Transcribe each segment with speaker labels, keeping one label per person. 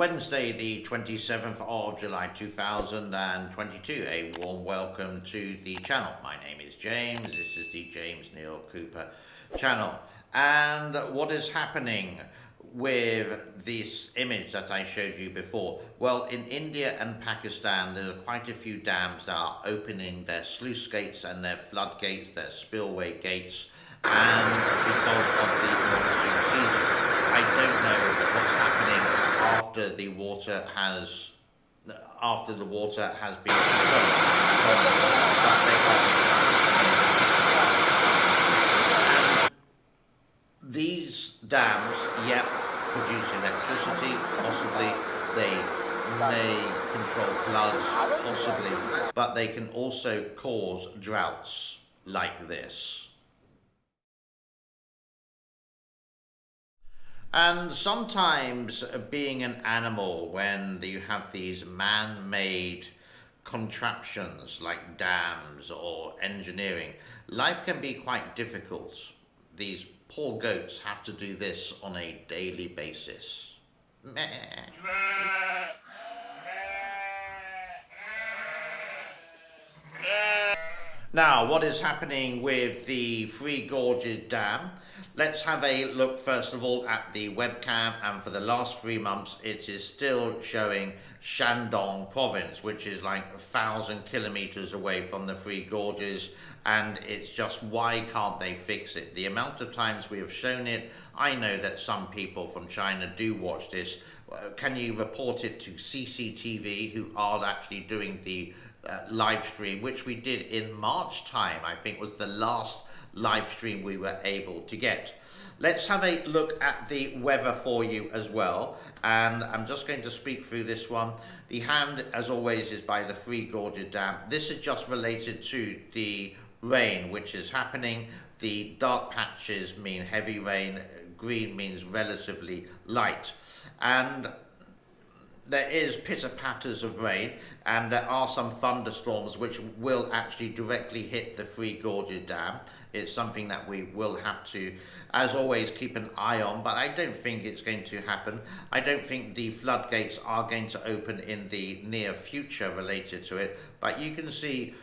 Speaker 1: Wednesday, the 27th of July 2022. A warm welcome to the channel. My name is James. This is the James Neil Cooper channel. And what is happening with this image that I showed you before? Well, in India and Pakistan, there are quite a few dams that are opening their sluice gates and their floodgates, their spillway gates, and because of the monsoon season. I don't know what's happening after the water has been dispersed from the site, but they are. And these dams, yep, produce electricity, possibly. They may control floods, possibly, but they can also cause droughts like this. And sometimes being an animal, when you have these man-made contraptions like dams or engineering, life can be quite difficult. These poor goats have to do this on a daily basis. Now, what is happening with the Three Gorges Dam? Let's have a look first of all at the webcam, and for the last 3 months it is still showing Shandong province, which is like 1,000 kilometers away from the Three Gorges, and it's just, why can't they fix it? The amount of times we have shown it, I know that some people from China do watch this. Can you report it to CCTV, who are actually doing the live stream, which we did in March time? I think was the last live stream we were able to get. Let's have a look at the weather for you as well, and I'm just going to speak through this one. The hand, as always, is by the Three Gorges Dam. This is just related to the rain which is happening. The dark patches mean heavy rain, green means relatively light, and there is pitter-patters of rain, and there are some thunderstorms which will actually directly hit the Three Gorges Dam. It's something that we will have to, as always, keep an eye on, but I don't think it's going to happen. I don't think the floodgates are going to open in the near future related to it, but you can see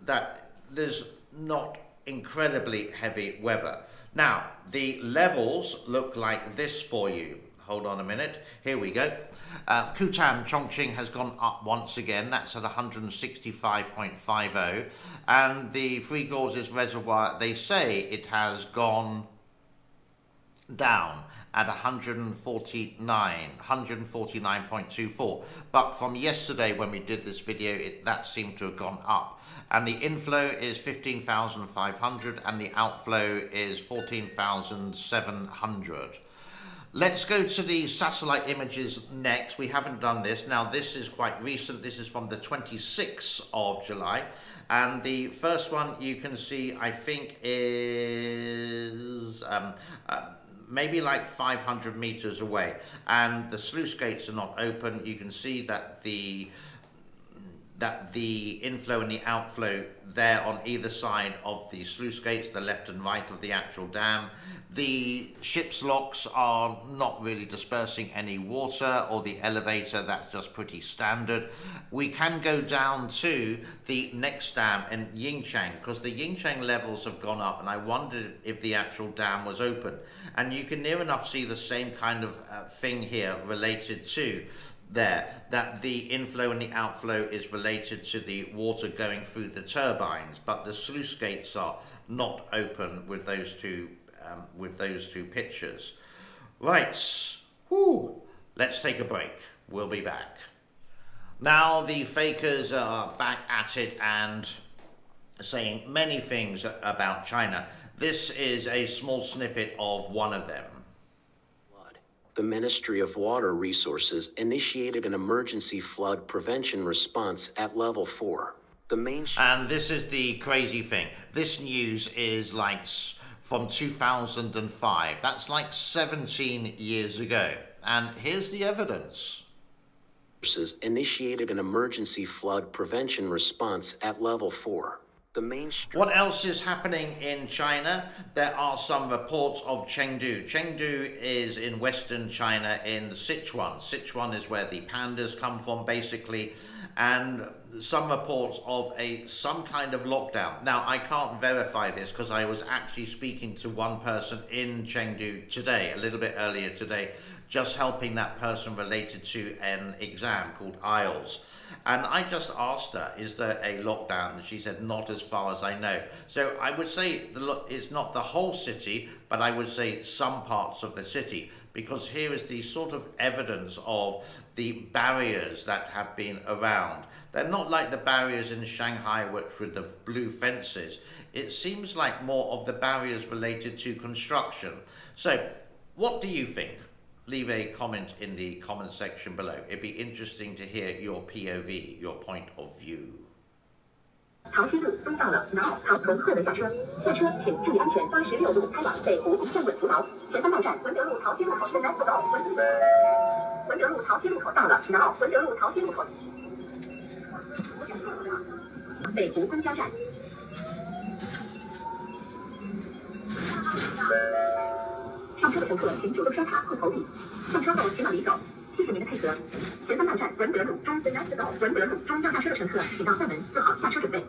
Speaker 1: that there's not incredibly heavy weather. Now, the levels look like this for you. Hold on a minute. Here we go. Kutan, Chongqing has gone up once again. That's at 165.50. And the Three Gorges Reservoir, they say it has gone down at 149.24. But from yesterday when we did this video, that seemed to have gone up. And the inflow is 15,500 and the outflow is 14,700. Let's go to the satellite images next. We haven't done this. Now, this is quite recent. This is from the 26th of July. And the first one you can see, I think, is maybe like 500 meters away. And the sluice gates are not open. You can see that the inflow and the outflow there on either side of the sluice gates, the left and right of the actual dam. The ship's locks are not really dispersing any water, or the elevator, that's just pretty standard. We can go down to the next dam in Yingchang, because the Yingchang levels have gone up, and I wondered if the actual dam was open. And you can near enough see the same kind of thing here related to there, that the inflow and the outflow is related to the water going through the turbines, but the sluice gates are not open with those two pictures. Right, whew. Let's take a break. We'll be back. Now the fakers are back at it and saying many things about China. This is a small snippet of one of them.
Speaker 2: The Ministry of Water Resources initiated an emergency flood prevention response at level 4.
Speaker 1: And this is the crazy thing. This news is like from 2005. That's like 17 years ago. And here's the evidence.
Speaker 2: Initiated an emergency flood prevention response at level 4. The mainstream.
Speaker 1: What else is happening in China? There are some reports of Chengdu. Chengdu is in western China in Sichuan. Sichuan is where the pandas come from, basically, and some reports of some kind of lockdown. Now, I can't verify this because I was actually speaking to one person in Chengdu today, a little bit earlier today, just helping that person related to an exam called IELTS. And I just asked her, is there a lockdown? And she said, not as far as I know. So I would say it's not the whole city, but I would say some parts of the city, because here is the sort of evidence of the barriers that have been around. They're not like the barriers in Shanghai, which with the blue fences. It seems like more of the barriers related to construction. So what do you think? Leave a comment in the comment section below. It'd be interesting to hear your POV, your point of view.
Speaker 3: 长西路东到了南澳朝屯鹤的下车，下车请注意安全。86路开往北湖红站稳葡萄，前3到站文德路桃溪路口正南速道，文德路桃溪路口到了，南澳文德路桃溪路口。北湖公交站。上车的乘客请主动刷卡后投币，上车后请往里走。谢谢您的配合。前3到站文德路中文南四道，文德路中要下车的乘客，请到后门做好下车准备。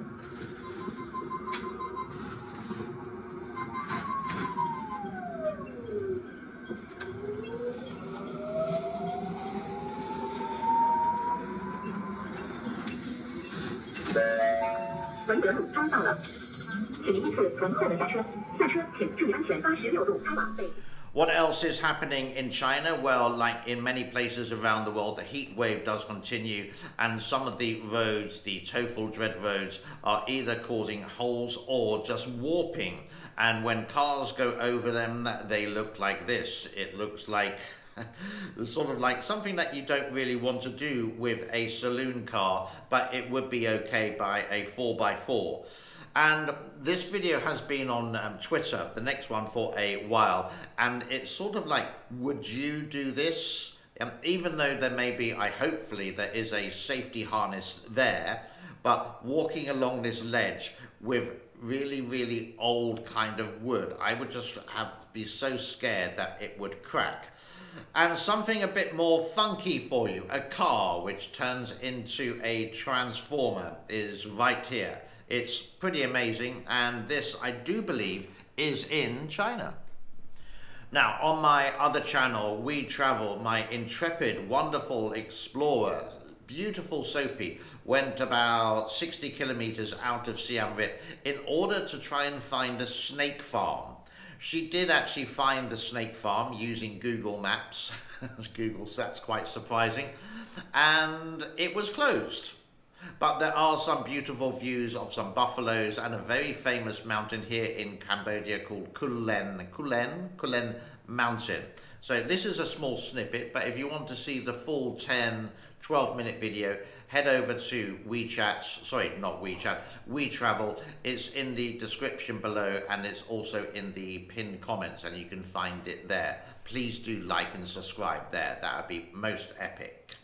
Speaker 3: 文德路中到了，请您依次从后门下车。下车请注意安全。86路开往北。
Speaker 1: What else is happening in China? Well, like in many places around the world, the heat wave does continue, and some of the roads, the TOEFL dread roads, are either causing holes or just warping. And when cars go over them, they look like this. It looks like sort of like something that you don't really want to do with a saloon car, but it would be okay by a 4x4. And this video has been on Twitter, the next one, for a while, and it's sort of like, would you do this? Even though there may be, hopefully there is a safety harness there, but walking along this ledge with really, really old kind of wood, I would just be so scared that it would crack. And something a bit more funky for you, a car which turns into a transformer, is right here. It's pretty amazing, and this, I do believe, is in China. Now, on my other channel, We Travel, my intrepid, wonderful explorer, beautiful SOPHY, went about 60 kilometers out of Siem Reap in order to try and find a snake farm. She did actually find the snake farm using Google Maps. That's quite surprising. And it was closed. But there are some beautiful views of some buffaloes and a very famous mountain here in Cambodia called Kulen Mountain. So this is a small snippet, but if you want to see the full 10-12 minute video, head over to We Travel. It's in the description below, and it's also in the pinned comments, and you can find it there. Please do like and subscribe there. That would be most epic.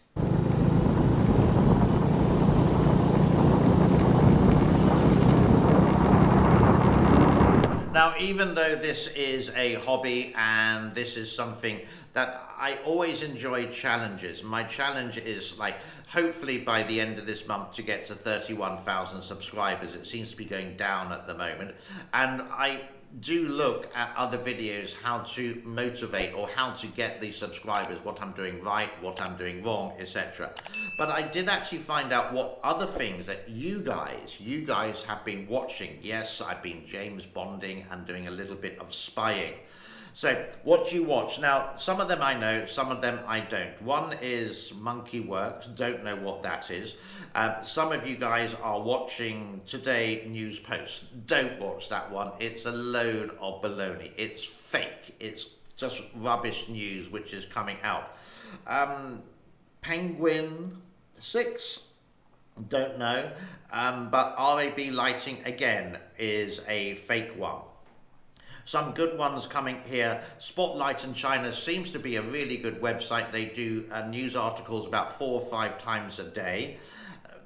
Speaker 1: Now, even though this is a hobby and this is something that I always enjoy challenges, my challenge is like hopefully by the end of this month to get to 31,000 subscribers. It seems to be going down at the moment, and I do look at other videos how to motivate or how to get these subscribers, what I'm doing right, what I'm doing wrong, etc. But I did actually find out what other things that you guys have been watching. Yes, I've been James Bonding and doing a little bit of spying. So what do you watch? Now, some of them I know, some of them I don't. One is Monkey Works, don't know what that is. Some of you guys are watching Today News Post. Don't watch that one. It's a load of baloney. It's fake. It's just rubbish news which is coming out. Penguin 6, don't know. But RAB Lighting, again, is a fake one. Some good ones coming here. Spotlight in China seems to be a really good website. They do news articles about 4 or 5 times a day.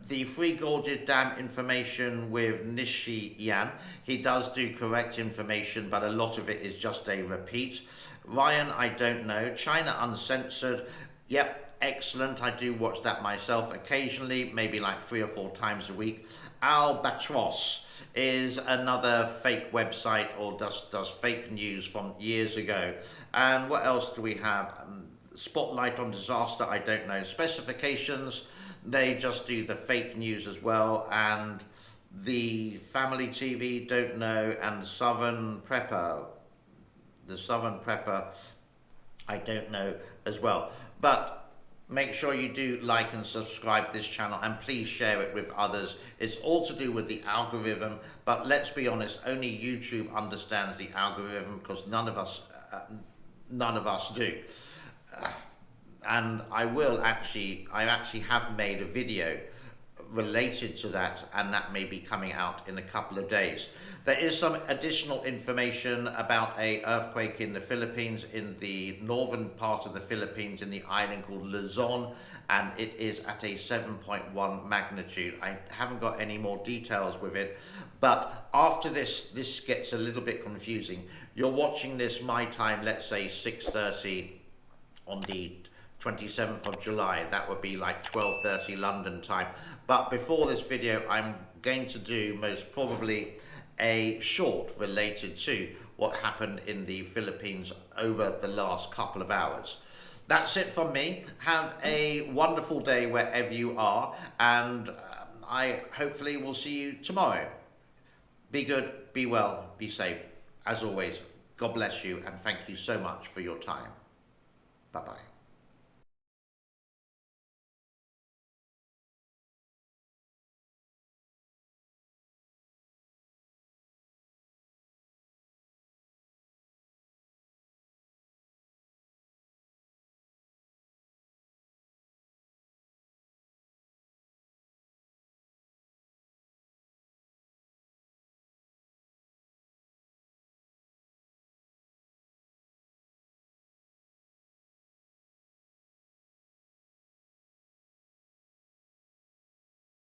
Speaker 1: the Three Gorges Dam information with Nishi Yan, he does do correct information, but a lot of it is just a repeat. Ryan, I don't know. China Uncensored, yep, excellent. I do watch that myself occasionally, maybe like 3 or 4 times a week. Albatross is another fake website, or does fake news from years ago. And what else do we have? Spotlight on Disaster, I don't know. Specifications, they just do the fake news as well. And the Family TV, don't know. And the Southern Prepper, I don't know as well. But make sure you do like and subscribe this channel, and please share it with others. It's all to do with the algorithm, but let's be honest, only YouTube understands the algorithm, because none of us do. And I actually have made a video related to that, and that may be coming out in a couple of days. There is some additional information about an earthquake in the Philippines, in the northern part of the Philippines, in the island called Luzon, and it is at a 7.1 magnitude. I haven't got any more details with it, but after this gets a little bit confusing. You're watching this my time, let's say 6:30 on the 27th of July, that would be like 12:30 London time. But before this video, I'm going to do most probably a short related to what happened in the Philippines over the last couple of hours. That's it from me. Have a wonderful day wherever you are, and I hopefully will see you tomorrow. Be good, be well, be safe. As always, God bless you, and thank you so much for your time. Bye-bye.